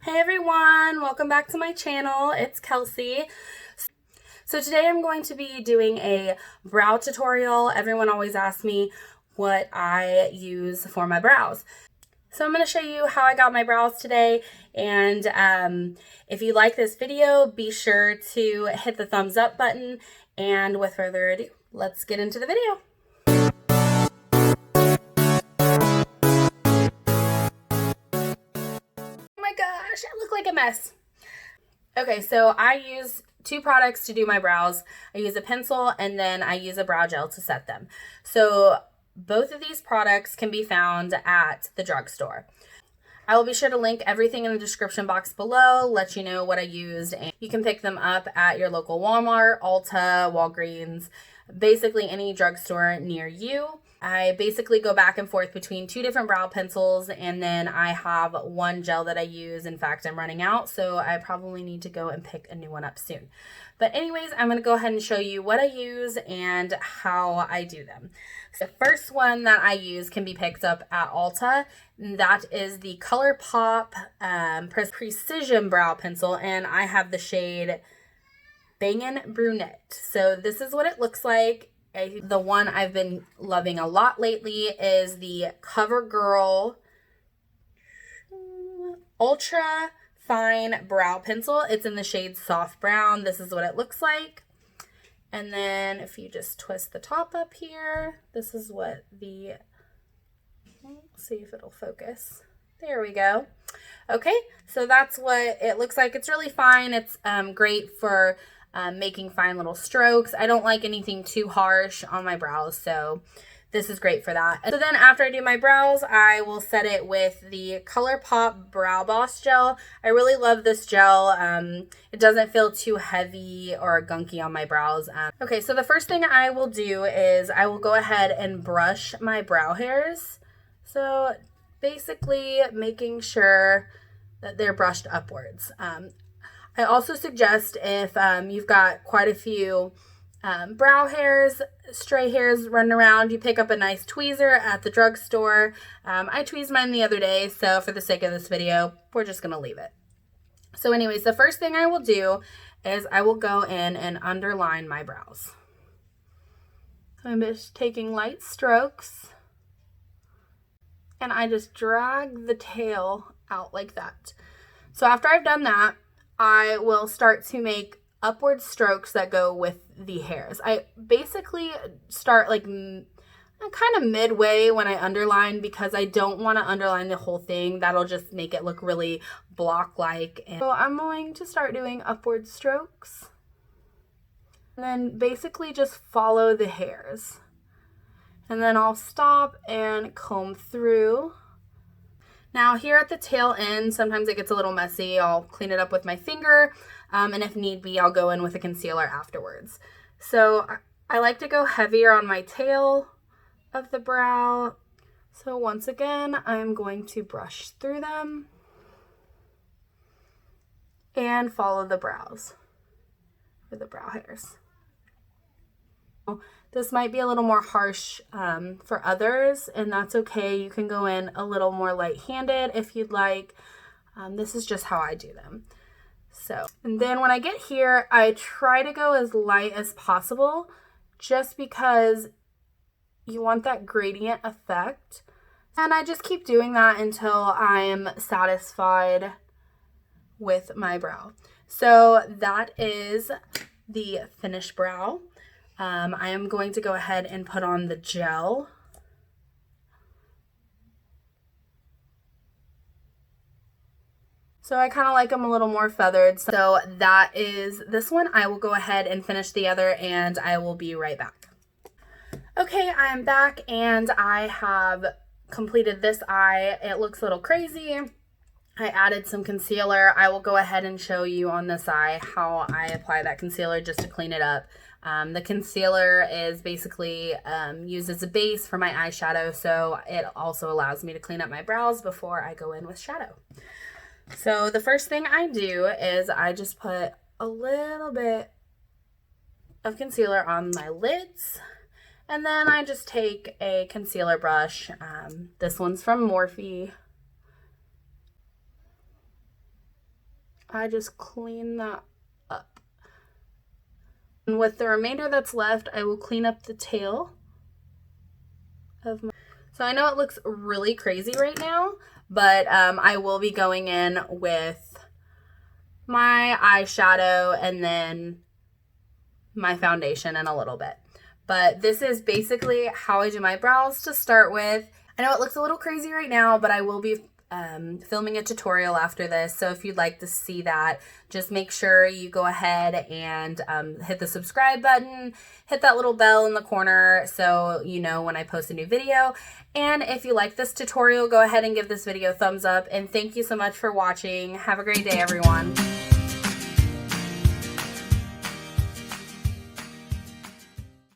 Hey everyone, welcome back to my channel. It's Kelsey. So today I'm going to be doing a brow tutorial. Everyone always asks me what I use for my brows. So I'm going to show you how I got my brows today, and if you like this video, be sure to hit the thumbs up button, and with further ado, let's get into the video. Gosh, I look like a mess. Okay, so I use two products to do my brows. I use a pencil and then I use a brow gel to set them. So both of these products can be found at the drugstore. I will be sure to link everything in the description box below, let you know what I used, and you can pick them up at your local Walmart, Ulta, Walgreens, basically any drugstore near you. I basically go back and forth between two different brow pencils, and then I have one gel that I use. In fact, I'm running out, so I probably need to go and pick a new one up soon. But anyways, I'm going to go ahead and show you what I use and how I do them. So the first one that I use can be picked up at Ulta, and that is the Colourpop Precision Brow Pencil, and I have the shade Bangin Brunette. So this is what it looks like. The one I've been loving a lot lately is the Covergirl Ultra Fine Brow Pencil. It's in the shade Soft Brown. This is what it looks like. And then if you just twist the top up here, this is what the, let's see if it'll focus. There we go. Okay, so that's what it looks like. It's really fine. It's great for making fine little strokes. I don't like anything too harsh on my brows, so this is great for that. So then after I do my brows, I will set it with the Colourpop Brow Boss Gel. I really love this gel. It doesn't feel too heavy or gunky on my brows. Okay, so the first thing I will do is I will go ahead and brush my brow hairs. So basically making sure that they're brushed upwards. I also suggest if you've got quite a few brow hairs, stray hairs running around, you pick up a nice tweezer at the drugstore. I tweezed mine the other day, so for the sake of this video, we're just going to leave it. So anyways, the first thing I will do is I will go in and underline my brows. So I'm just taking light strokes, and I just drag the tail out like that. So after I've done that, I will start to make upward strokes that go with the hairs. I basically start like kind of midway when I underline, because I don't want to underline the whole thing. That'll just make it look really block-like. And so I'm going to start doing upward strokes. And then basically just follow the hairs. And then I'll stop and comb through. Now here at the tail end, sometimes it gets a little messy. I'll clean it up with my finger, and if need be, I'll go in with a concealer afterwards. So I like to go heavier on my tail of the brow. So once again, I'm going to brush through them and follow the brows, or the brow hairs. This might be a little more harsh for others, and that's okay. You can go in a little more light-handed if you'd like. This is just how I do them. So, and then when I get here, I try to go as light as possible, just because you want that gradient effect. And I just keep doing that until I'm satisfied with my brow. So that is the finished brow. I am going to go ahead and put on the gel. So I kind of like them a little more feathered. So that is this one. I will go ahead and finish the other, and I will be right back. Okay, I'm back, and I have completed this eye. It looks a little crazy. I added some concealer. I will go ahead and show you on this eye how I apply that concealer just to clean it up. The concealer is basically used as a base for my eyeshadow, so it also allows me to clean up my brows before I go in with shadow. So the first thing I do is I just put a little bit of concealer on my lids, and then I just take a concealer brush. This one's from Morphe. I just clean that up. And with the remainder that's left, I will clean up the tail of my... So I know it looks really crazy right now, but I will be going in with my eyeshadow and then my foundation in a little bit. But this is basically how I do my brows to start with. I know it looks a little crazy right now, but I will be filming a tutorial after this. So if you'd like to see that, just make sure you go ahead and hit the subscribe button, hit that little bell in the corner so you know when I post a new video. And if you like this tutorial, go ahead and give this video a thumbs up. And thank you so much for watching. Have a great day, everyone.